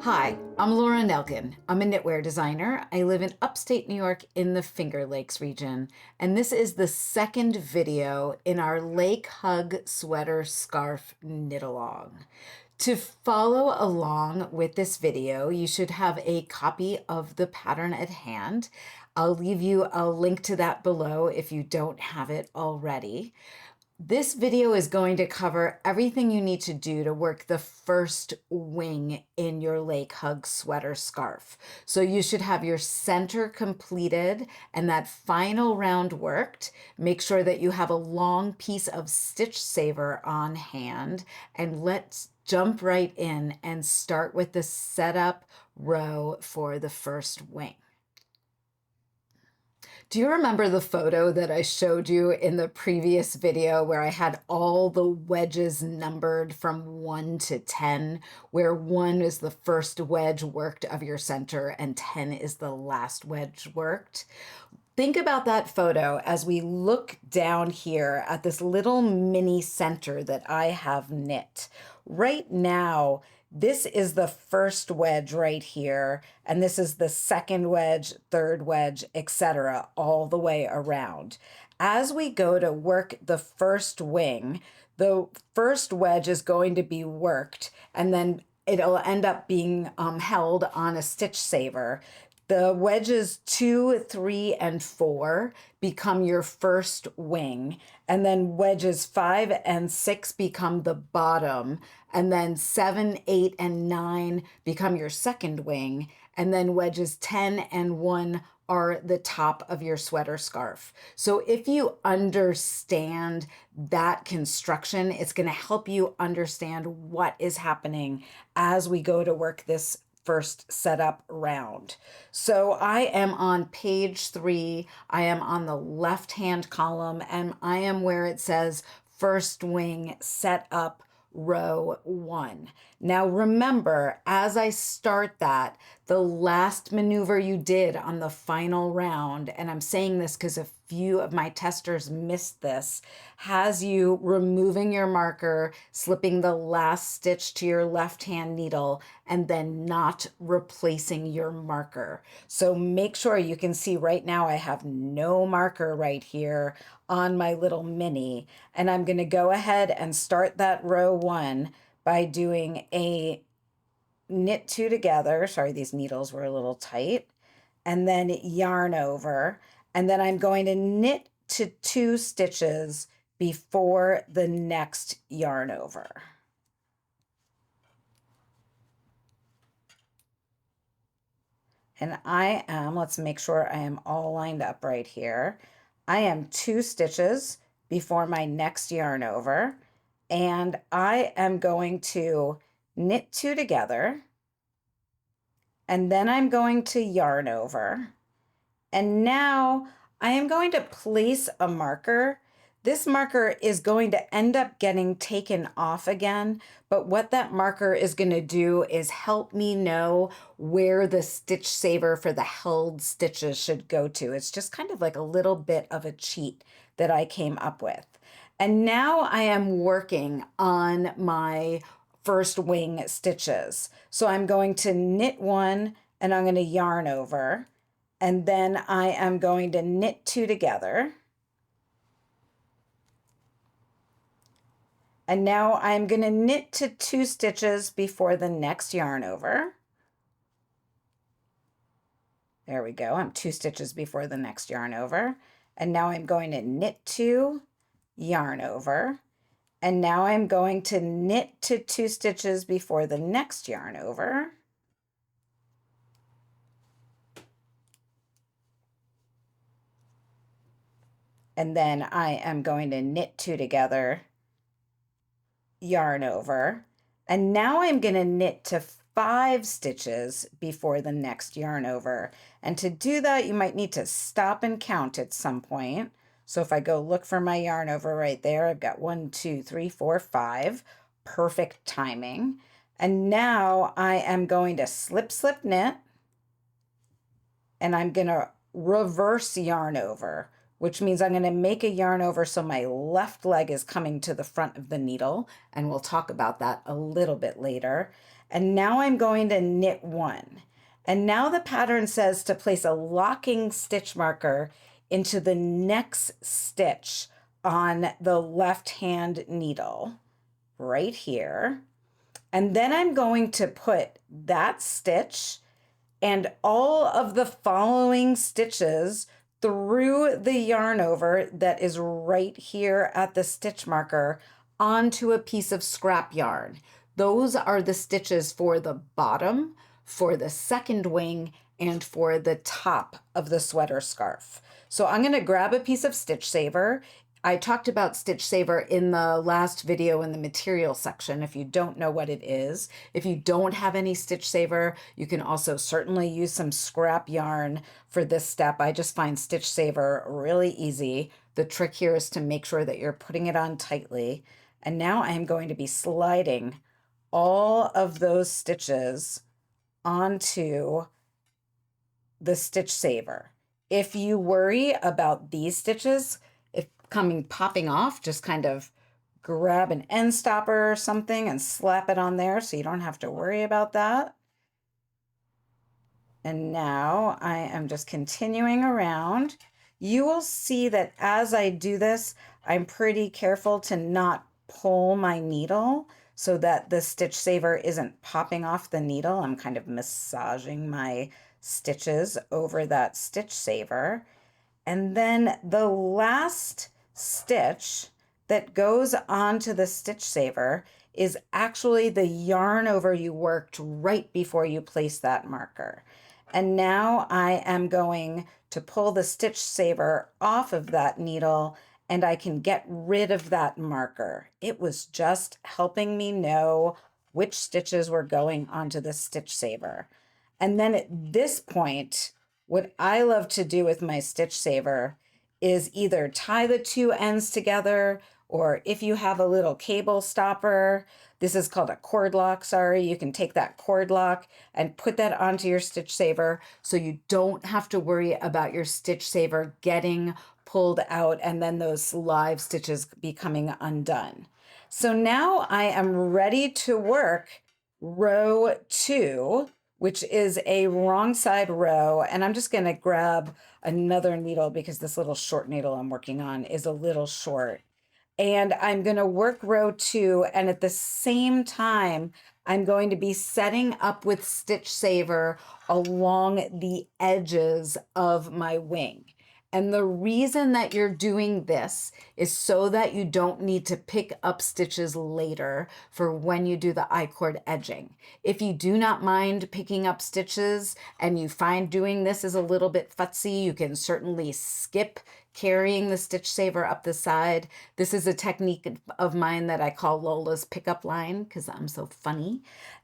Hi, I'm Laura Nelkin. I'm a knitwear designer. I live in upstate New York in the Finger Lakes region, and this is the second video in our Lake Hug Sweater Scarf Knit Along. To follow along with this video, you should have a copy of the pattern at hand. I'll leave you a link to that below if you don't have it already. This video is going to cover everything you need to do to work the first wing in your Lake Hug sweater scarf. So you should have your center completed and that final round worked. Make sure that you have a long piece of stitch saver on hand, and let's jump right in and start with the setup row for the first wing. Do you remember the photo that I showed you in the previous video where I had all the wedges numbered from 1 to 10, where 1 is the first wedge worked of your center and 10 is the last wedge worked? Think about that photo as we look down here at this little mini center that I have knit. Right now, this is the first wedge right here, and this is the second wedge, third wedge, etc., all the way around. As we go to work the first wing, the first wedge is going to be worked, and then it'll end up being held on a stitch saver. The wedges 2, 3, and 4 become your first wing, and then wedges 5 and 6 become the bottom, and then 7, 8, and 9 become your second wing, and then wedges 10 and 1 are the top of your sweater scarf. So if you understand that construction, it's going to help you understand what is happening as we go to work this first setup round. So I am on page 3. I am on the left-hand column, and I am where it says first wing set up row 1. Now remember, as I start that, the last maneuver you did on the final round, and I'm saying this because a few of my testers missed this, has you removing your marker, slipping the last stitch to your left-hand needle, and then not replacing your marker. So make sure you can see right now I have no marker right here on my little mini, and I'm going to go ahead and start that row 1 by doing a knit 2 together. Sorry, these needles were a little tight. And then yarn over, and then I'm going to knit to 2 stitches before the next yarn over. And I am, let's make sure I am all lined up right here. I am 2 stitches before my next yarn over, and I am going to knit 2 together, and then I'm going to yarn over. And now I am going to place a marker. This marker is going to end up getting taken off again, but what that marker is going to do is help me know where the stitch saver for the held stitches should go to. It's just kind of like a little bit of a cheat that I came up with. And now I am working on my first wing stitches. So I'm going to knit 1 and I'm going to yarn over, and then I am going to knit 2 together. And now I'm going to knit to 2 stitches before the next yarn over. There we go. I'm 2 stitches before the next yarn over. And now I'm going to knit 2, yarn over. And now I'm going to knit to 2 stitches before the next yarn over. And then I am going to knit 2 together, yarn over, and now I'm going to knit to 5 stitches before the next yarn over. And to do that, you might need to stop and count at some point. So if I go look for my yarn over right there, I've got 1, 2, 3, 4, 5, perfect timing. And now I am going to slip, slip, knit, and I'm going to reverse yarn over, which means I'm going to make a yarn over so my left leg is coming to the front of the needle, and we'll talk about that a little bit later. And now I'm going to knit 1. And now the pattern says to place a locking stitch marker into the next stitch on the left hand needle right here. And then I'm going to put that stitch and all of the following stitches through the yarn over that is right here at the stitch marker onto a piece of scrap yarn. Those are the stitches for the bottom, for the second wing, and for the top of the sweater scarf. So I'm going to grab a piece of Stitch Saver. I talked about Stitch Saver in the last video in the material section if you don't know what it is. If you don't have any Stitch Saver, you can also certainly use some scrap yarn for this step. I just find Stitch Saver really easy. The trick here is to make sure that you're putting it on tightly. And now I am going to be sliding all of those stitches onto the Stitch Saver. If you worry about these stitches, if popping off, just kind of grab an end stopper or something and slap it on there so you don't have to worry about that. And now I am just continuing around. You will see that as I do this, I'm pretty careful to not pull my needle so that the Stitch Saver isn't popping off the needle. I'm kind of massaging my stitches over that Stitch Saver. And then the last stitch that goes onto the Stitch Saver is actually the yarn over you worked right before you place that marker. And now I am going to pull the Stitch Saver off of that needle and I can get rid of that marker. It was just helping me know which stitches were going onto the Stitch Saver. And then at this point, what I love to do with my Stitch Saver is either tie the two ends together, or if you have a little cable stopper, this is called a cord lock, sorry, you can take that cord lock and put that onto your Stitch Saver so you don't have to worry about your Stitch Saver getting pulled out and then those live stitches becoming undone. So now I am ready to work row 2, which is a wrong side row. And I'm just going to grab another needle because this little short needle I'm working on is a little short. And I'm going to work row 2. And at the same time, I'm going to be setting up with Stitch Saver along the edges of my wing. And the reason that you're doing this is so that you don't need to pick up stitches later for when you do the I-cord edging. If you do not mind picking up stitches and you find doing this is a little bit futzy, you can certainly skip carrying the Stitch Saver up the side. This is a technique of mine that I call Lola's pickup line because I'm so funny.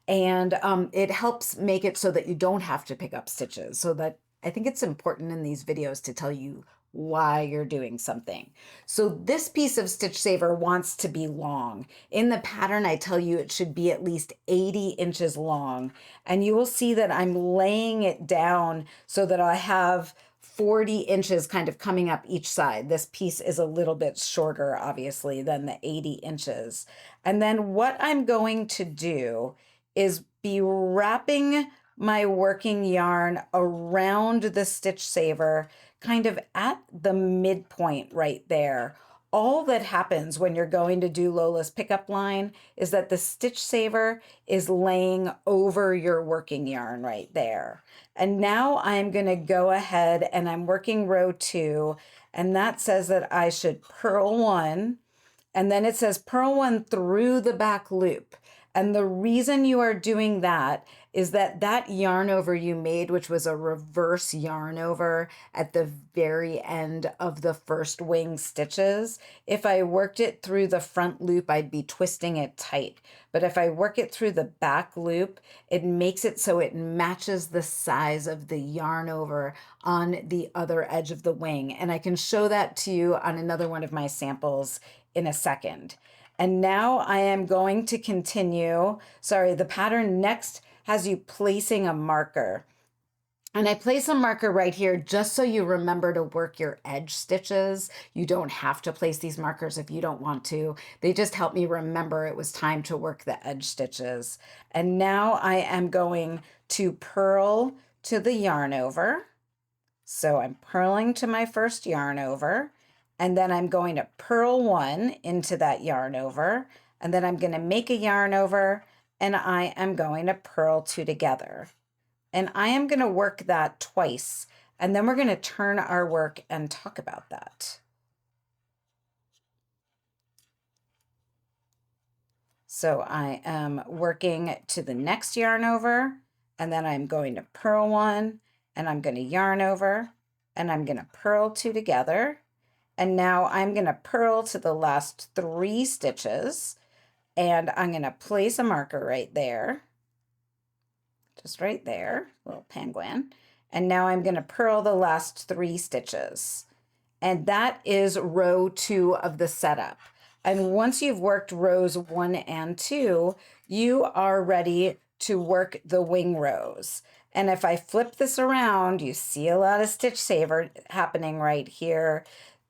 And it helps make it so that you don't have to pick up stitches, so that I think it's important in these videos to tell you why you're doing something. So this piece of Stitch Saver wants to be long. In the pattern, I tell you it should be at least 80 inches long. And you will see that I'm laying it down so that I have 40 inches kind of coming up each side. This piece is a little bit shorter, obviously, than the 80 inches. And then what I'm going to do is be wrapping my working yarn around the Stitch Saver, kind of at the midpoint right there. All that happens when you're going to do Lola's pickup line is that the Stitch Saver is laying over your working yarn right there. And now I'm going to go ahead and I'm working row 2, and that says that I should purl 1, and then it says purl 1 through the back loop. And the reason you are doing that is that that yarn over you made, which was a reverse yarn over at the very end of the first wing stitches, if I worked it through the front loop, I'd be twisting it tight. But if I work it through the back loop, it makes it so it matches the size of the yarn over on the other edge of the wing. And I can show that to you on another one of my samples in a second. And now I am going to continue. Sorry, the pattern next has you placing a marker. And I place a marker right here just so you remember to work your edge stitches. You don't have to place these markers if you don't want to. They just help me remember it was time to work the edge stitches. And now I am going to purl to the yarn over. So I'm purling to my first yarn over, and then I'm going to purl one into that yarn over, and then I'm going to make a yarn over, and I am going to purl two together. And I am going to work that twice, and then we're going to turn our work and talk about that. So I am working to the next yarn over, and then I'm going to purl one, and I'm going to yarn over, and I'm going to purl two together. And now I'm going to purl to the last 3 stitches, and I'm going to place a marker right there. Just right there, little penguin. And now I'm going to purl the last 3 stitches. And that is row 2 of the setup. And once you've worked rows 1 and 2, you are ready to work the wing rows. And if I flip this around, you see a lot of stitch saver happening right here.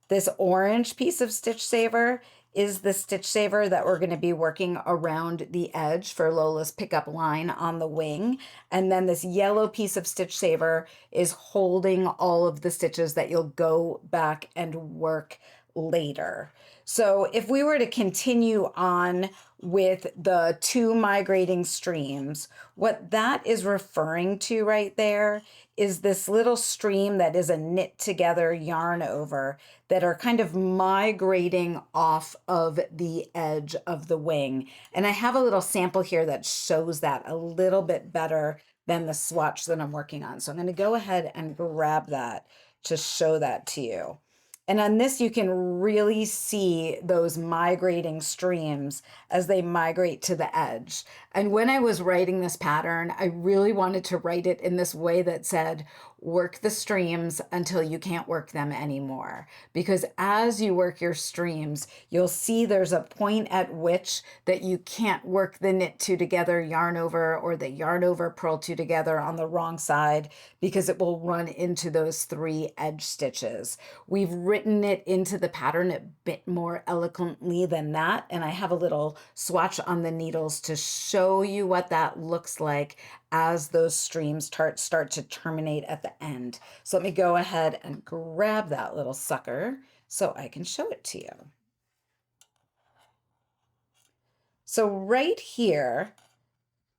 This orange piece of stitch saver is the stitch saver that we're going to be working around the edge for Lola's pickup line on the wing. And then this yellow piece of stitch saver is holding all of the stitches that you'll go back and work later. So if we were to continue on with the 2 migrating streams, what that is referring to right there is this little stream that is a knit together yarn over that are kind of migrating off of the edge of the wing. And I have a little sample here that shows that a little bit better than the swatch that I'm working on. So I'm going to go ahead and grab that to show that to you. And on this, you can really see those migrating streams as they migrate to the edge. And when I was writing this pattern, I really wanted to write it in this way that said, work the streams until you can't work them anymore. Because as you work your streams, you'll see there's a point at which that you can't work the knit 2 together yarn over or the yarn over purl 2 together on the wrong side, because it will run into those 3 edge stitches. We've written it into the pattern a bit more eloquently than that, and I have a little swatch on the needles to show you what that looks like as those streams start to terminate at the end. So let me go ahead and grab that little sucker so I can show it to you. So right here,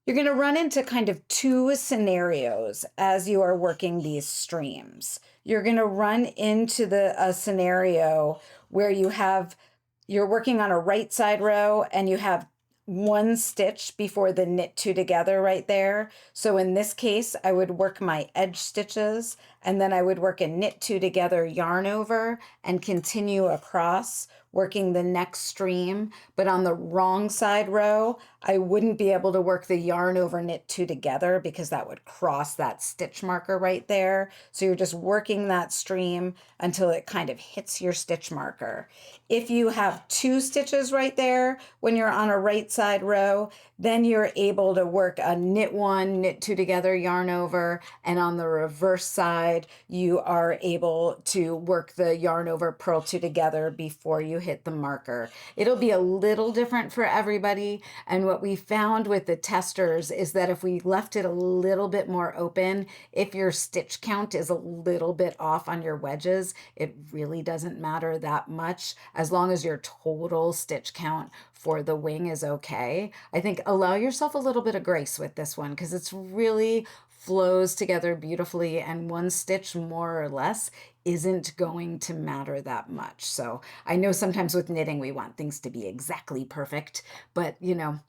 you're going to run into kind of 2 scenarios as you are working these streams. You're going to run into a scenario where you're working on a right side row and you have 1 stitch before the knit 2 together right there. So in this case, I would work my edge stitches and then I would work a knit 2 together yarn over and continue across working the next stream. But on the wrong side row, I wouldn't be able to work the yarn over knit 2 together because that would cross that stitch marker right there. So you're just working that stream until it kind of hits your stitch marker. If you have 2 stitches right there when you're on a right side row, then you're able to work a knit 1, knit 2 together, yarn over, and on the reverse side, you are able to work the yarn over, purl 2 together before you hit the marker. It'll be a little different for everybody, and what we found with the testers is that if we left it a little bit more open, if your stitch count is a little bit off on your wedges, it really doesn't matter that much as long as your total stitch count for the wing is okay. I think allow yourself a little bit of grace with this one because it's really flows together beautifully, and 1 stitch more or less isn't going to matter that much. So I know sometimes with knitting we want things to be exactly perfect, but you know,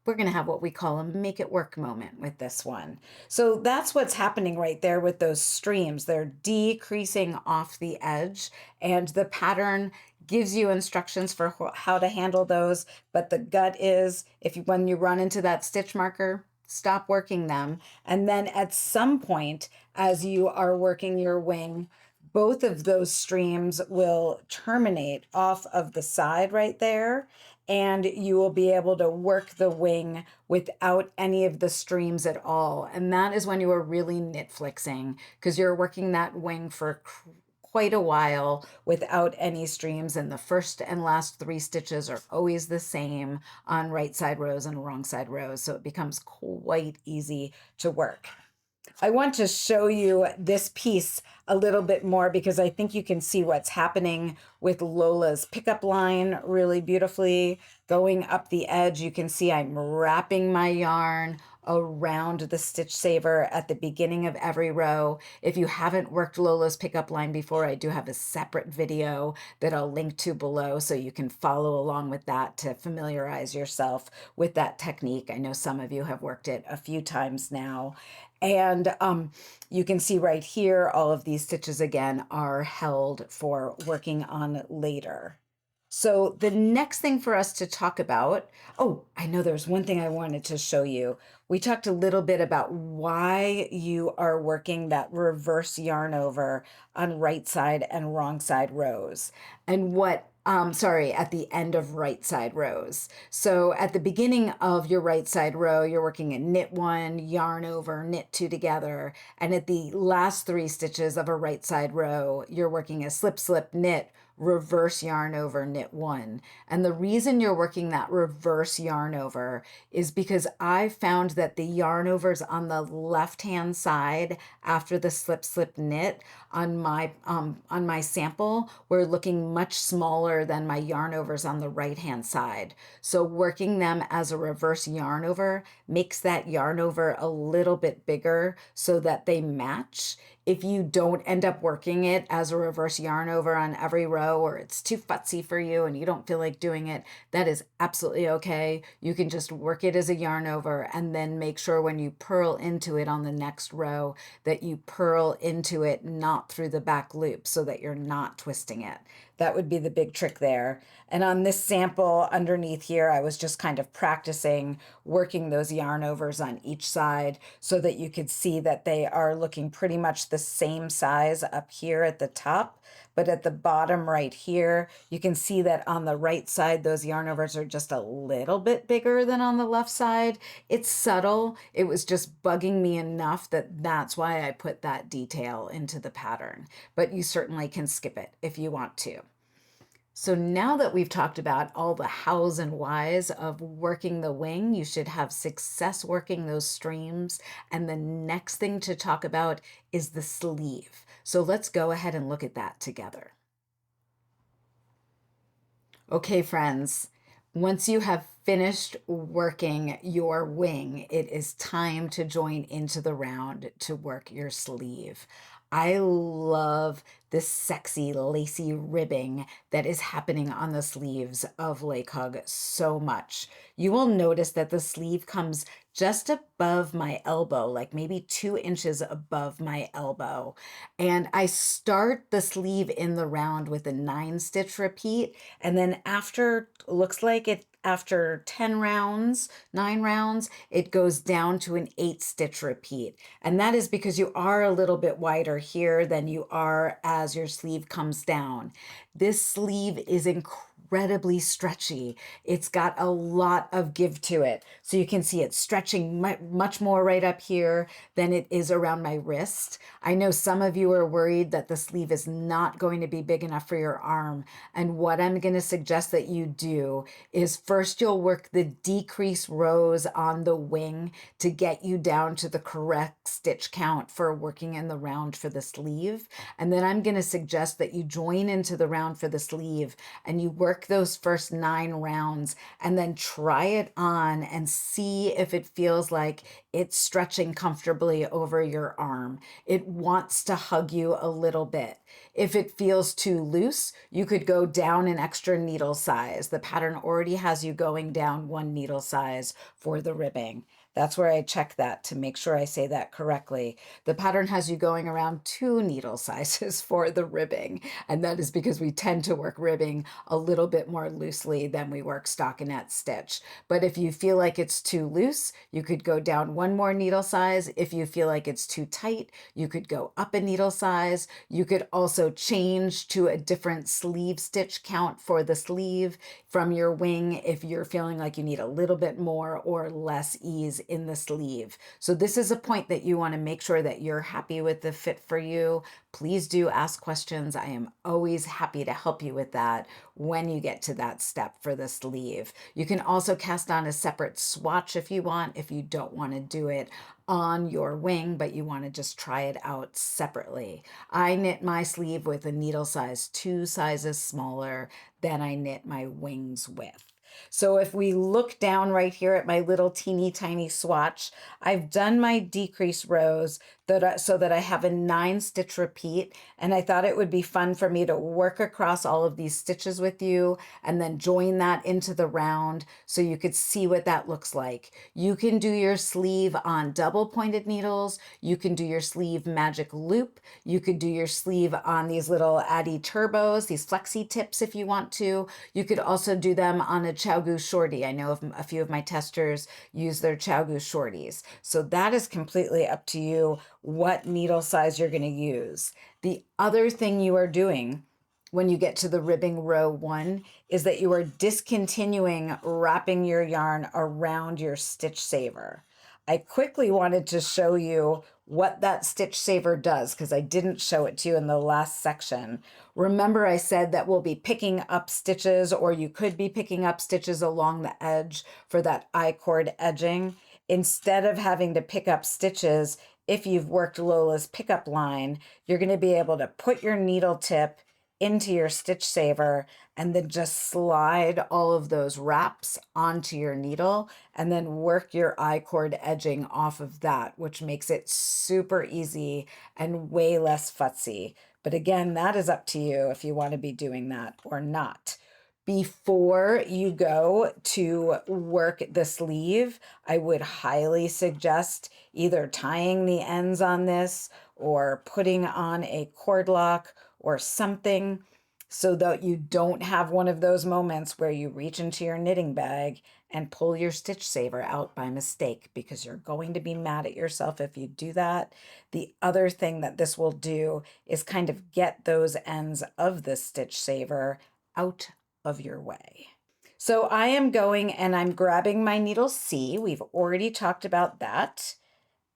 we're going to have what we call a make it work moment with this one. So that's what's happening right there with those streams. They're decreasing off the edge, and the pattern gives you instructions for how to handle those. But the gut is when you run into that stitch marker, stop working them. And then at some point, as you are working your wing, both of those streams will terminate off of the side right there, and you will be able to work the wing without any of the streams at all. And that is when you are really knit flixing, because you're working that wing for quite a while without any streams, and the first and last 3 stitches are always the same on right side rows and wrong side rows, so it becomes quite easy to work. I want to show you this piece a little bit more because I think you can see what's happening with Lola's pickup line really beautifully. Going up the edge, you can see I'm wrapping my yarn around the stitch saver at the beginning of every row. If you haven't worked Lola's pickup line before, I do have a separate video that I'll link to below so you can follow along with that to familiarize yourself with that technique. I know some of you have worked it a few times now. And you can see right here, all of these stitches again are held for working on later. So the next thing for us to talk about, oh, I know there's one thing I wanted to show you. We talked a little bit about why you are working that reverse yarn over on right side and wrong side rows, and what sorry, at the end of right side rows. So at the beginning of your right side row, you're working a knit 1, yarn over, knit 2 together. And at the last 3 stitches of a right side row, you're working a slip, slip, knit, reverse yarn over, knit 1. And the reason you're working that reverse yarn over is because I found that the yarn overs on the left hand side after the slip, slip, knit on my sample were looking much smaller than my yarn overs on the right hand side. So working them as a reverse yarn over makes that yarn over a little bit bigger so that they match. If you don't end up working it as a reverse yarn over on every row, or it's too futzy for you and you don't feel like doing it, that is absolutely okay. You can just work it as a yarn over and then make sure when you purl into it on the next row that you purl into it not through the back loop so that you're not twisting it. That would be the big trick there. And on this sample underneath here, I was just kind of practicing working those yarn overs on each side so that you could see that they are looking pretty much the same size up here at the top. But at the bottom right here, you can see that on the right side, those yarn overs are just a little bit bigger than on the left side. It's subtle. It was just bugging me enough that that's why I put that detail into the pattern. But you certainly can skip it if you want to. So now that we've talked about all the hows and whys of working the wing, you should have success working those streams. And the next thing to talk about is the sleeve. So let's go ahead and look at that together. Okay, friends, once you have finished working your wing, it is time to join into the round to work your sleeve. I love this sexy lacy ribbing that is happening on the sleeves of Lake Hug so much. You will notice that the sleeve comes just above my elbow, like maybe 2 inches above my elbow. And I start the sleeve in the round with a 9-stitch repeat. And then looks like it after 10 rounds, 9 rounds, it goes down to an 8-stitch repeat. And that is because you are a little bit wider here than you are as your sleeve comes down. This sleeve is incredibly stretchy. It's got a lot of give to it. So you can see it's stretching much more right up here than it is around my wrist. I know some of you are worried that the sleeve is not going to be big enough for your arm. And what I'm going to suggest that you do is first you'll work the decrease rows on the wing to get you down to the correct stitch count for working in the round for the sleeve. And then I'm going to suggest that you join into the round for the sleeve and you work those first 9 rounds and then try it on and see if it feels like it's stretching comfortably over your arm. It wants to hug you a little bit. If it feels too loose, you could go down an extra needle size. The pattern already has you going down 1 needle size for the ribbing. That's where I check that to make sure I say that correctly. The pattern has you going around 2 needle sizes for the ribbing, and that is because we tend to work ribbing a little bit more loosely than we work stockinette stitch. But if you feel like it's too loose, you could go down 1 more needle size. If you feel like it's too tight, you could go up a needle size. You could also change to a different sleeve stitch count for the sleeve from your wing if you're feeling like you need a little bit more or less ease in the sleeve. So this is a point that you want to make sure that you're happy with the fit for you. Please do ask questions. I am always happy to help you with that when you get to that step for the sleeve. You can also cast on a separate swatch if you want, if you don't want to do it on your wing, but you want to just try it out separately. I knit my sleeve with a needle size 2 sizes smaller than I knit my wings with. So if we look down right here at my little teeny tiny swatch, I've done my decrease rows so that I have a 9 stitch repeat. And I thought it would be fun for me to work across all of these stitches with you and then join that into the round so you could see what that looks like. You can do your sleeve on double pointed needles. You can do your sleeve magic loop. You could do your sleeve on these little Addi Turbos, these flexi tips if you want to. You could also do them on a Chow Goose shorty. I know a few of my testers use their Chow Goose shorties. So that is completely up to you what needle size you're going to use. The other thing you are doing when you get to the ribbing row 1 is that you are discontinuing wrapping your yarn around your stitch saver. I quickly wanted to show you what that stitch saver does because I didn't show it to you in the last section. Remember I said that we'll be picking up stitches, or you could be picking up stitches along the edge for that I-cord edging. Instead of having to pick up stitches, if you've worked Lola's pickup line, you're going to be able to put your needle tip into your stitch saver and then just slide all of those wraps onto your needle and then work your I-cord edging off of that, which makes it super easy and way less futzy. But again, that is up to you if you want to be doing that or not. Before you go to work the sleeve, I would highly suggest either tying the ends on this or putting on a cord lock or something so that you don't have one of those moments where you reach into your knitting bag and pull your stitch saver out by mistake, because you're going to be mad at yourself if you do that. The other thing that this will do is kind of get those ends of the stitch saver out of your way. So I am going and I'm grabbing my needle C. We've already talked about that.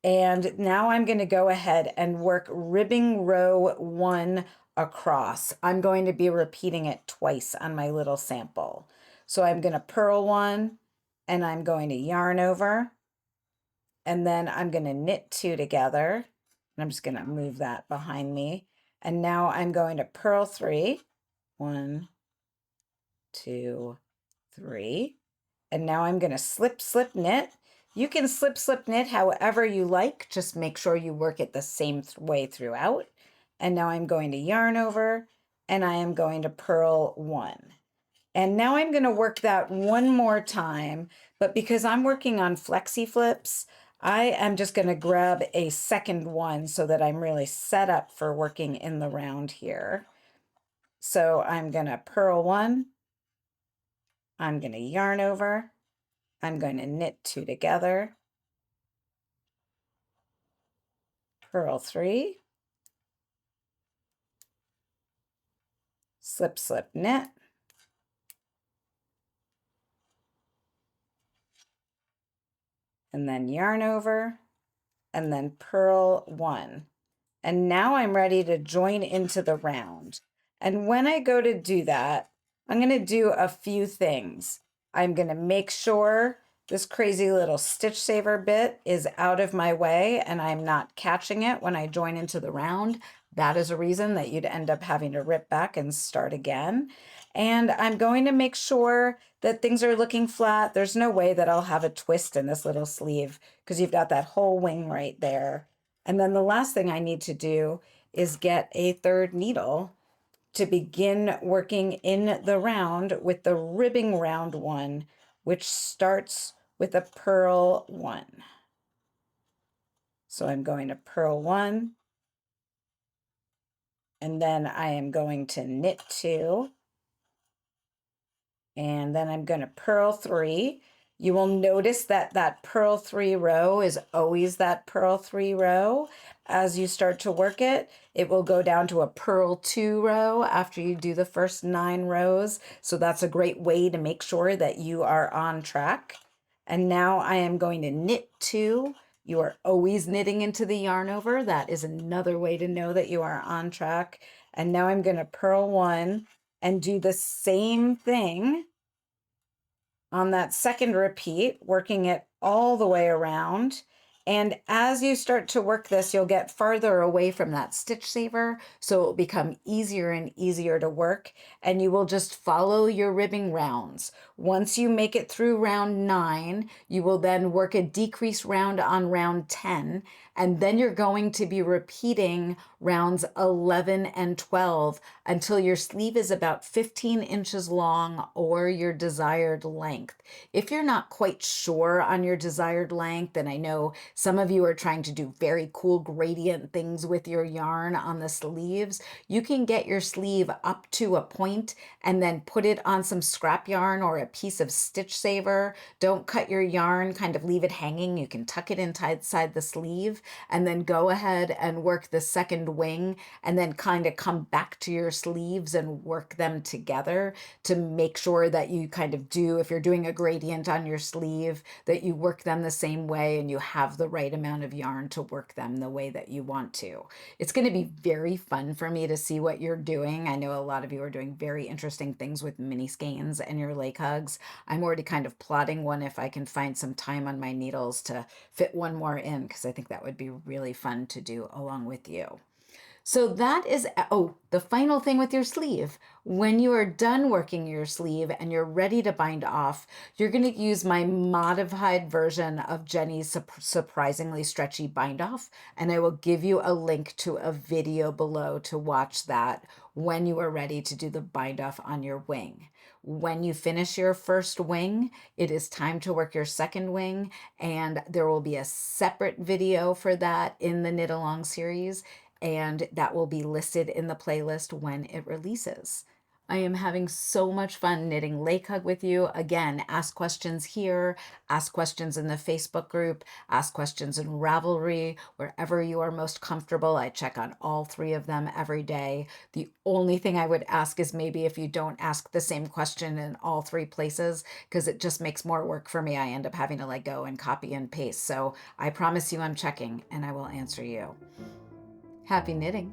And now I'm going to go ahead and work ribbing row 1 across. I'm going to be repeating it twice on my little sample. So I'm going to purl 1 and I'm going to yarn over, and then I'm going to knit 2 together. And I'm just going to move that behind me. And now I'm going to purl 3. 1, 2, 3. And now I'm going to slip, slip, knit. You can slip, slip, knit however you like. Just make sure you work it the same way throughout. And now I'm going to yarn over and I am going to purl 1. And now I'm going to work that one more time, but because I'm working on flexi flips, I am just going to grab a second one so that I'm really set up for working in the round here. So I'm going to purl 1. I'm going to yarn over. I'm going to knit 2 together. Purl 3. Slip, slip, knit. And then yarn over, and then purl 1. And now I'm ready to join into the round. And when I go to do that, I'm going to do a few things. I'm going to make sure this crazy little stitch saver bit is out of my way and I'm not catching it when I join into the round. That is a reason that you'd end up having to rip back and start again. And I'm going to make sure that things are looking flat. There's no way that I'll have a twist in this little sleeve because you've got that whole wing right there. And then the last thing I need to do is get a third needle to begin working in the round with the ribbing round 1, which starts with a purl 1. So I'm going to purl 1, and then I am going to knit 2, and then I'm going to purl 3. You will notice that that purl 3 row is always that purl 3 row. As you start to work it, it will go down to a purl 2 row after you do the first 9 rows. So that's a great way to make sure that you are on track. And now I am going to knit 2. You are always knitting into the yarn over. That is another way to know that you are on track. And now I'm going to purl 1 and do the same thing on that second repeat, working it all the way around. And as you start to work this, you'll get farther away from that stitch saver, so it will become easier and easier to work, and you will just follow your ribbing rounds. Once you make it through round 9, you will then work a decrease round on round 10, and then you're going to be repeating rounds 11 and 12 until your sleeve is about 15 inches long or your desired length. If you're not quite sure on your desired length, and I know some of you are trying to do very cool gradient things with your yarn on the sleeves, you can get your sleeve up to a point and then put it on some scrap yarn or a piece of stitch saver. Don't cut your yarn, kind of leave it hanging. You can tuck it inside the sleeve and then go ahead and work the second wing and then kind of come back to your sleeves and work them together to make sure that you kind of do, if you're doing a gradient on your sleeve, that you work them the same way and you have the right amount of yarn to work them the way that you want to. It's going to be very fun for me to see what you're doing. I know a lot of you are doing very interesting things with mini skeins and your lake hugs. I'm already kind of plotting one if I can find some time on my needles to fit one more in, because I think that would be really fun to do along with you. So that is, oh, the final thing with your sleeve. When you are done working your sleeve and you're ready to bind off, you're going to use my modified version of Jenny's surprisingly stretchy bind off, and I will give you a link to a video below to watch that when you are ready to do the bind off on your wing. When you finish your first wing, it is time to work your second wing, and there will be a separate video for that in the Knit Along series, and that will be listed in the playlist when it releases. I am having so much fun knitting Lake Hug with you. Again, ask questions here, ask questions in the Facebook group, ask questions in Ravelry, wherever you are most comfortable. I check on all 3 of them every day. The only thing I would ask is maybe if you don't ask the same question in all 3 places, because it just makes more work for me. I end up having to like go and copy and paste. So I promise you I'm checking and I will answer you. Happy knitting.